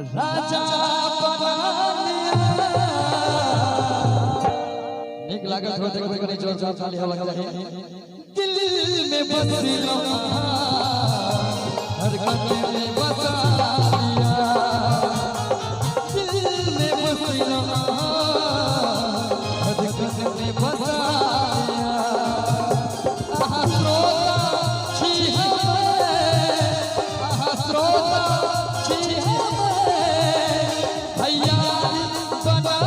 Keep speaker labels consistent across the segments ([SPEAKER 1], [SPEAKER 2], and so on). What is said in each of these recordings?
[SPEAKER 1] राजा निक लागत हो देखो देखो जोर जोर ताली हो लगा दिल में बसी लो हर कदम में बसा दिया दिल में बसी लो हर कदम में बसा दिया आहा श्रोता छी हमें आहा श्रोता छी हमें भैया बना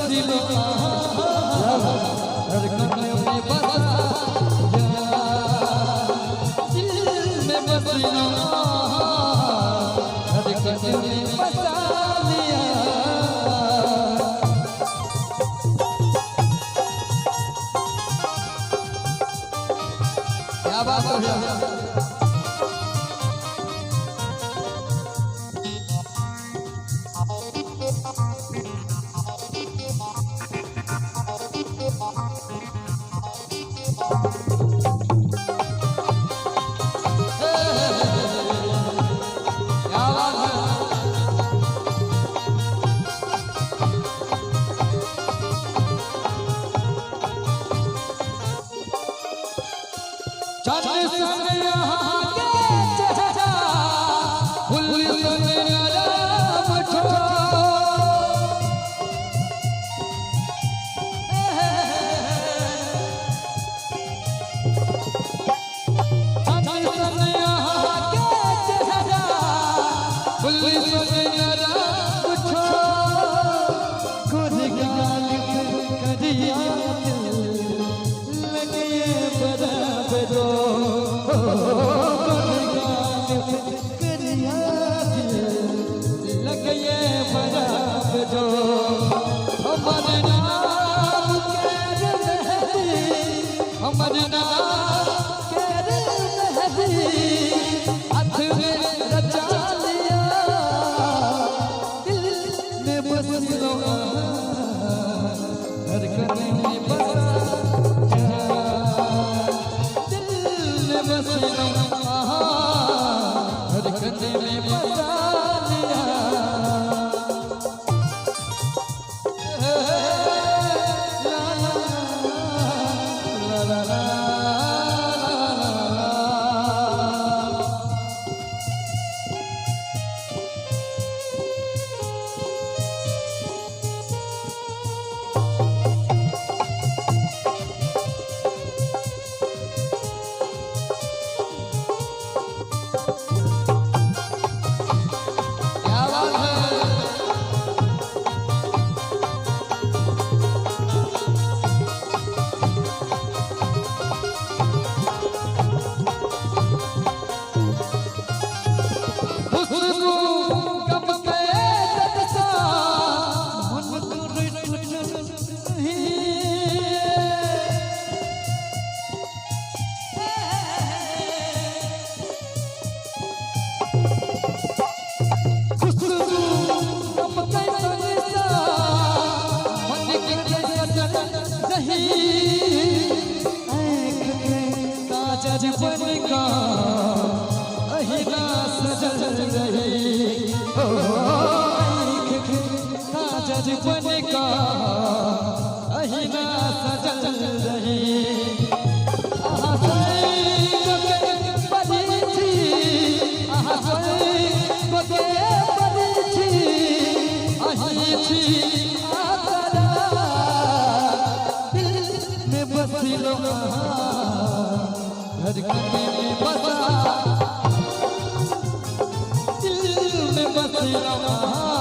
[SPEAKER 1] दिलो हर कदम में बसा दिल में बसिलो हर कदम में बसा दिया क्या बात हो गया हर कदम में बसा दिल में बसिलो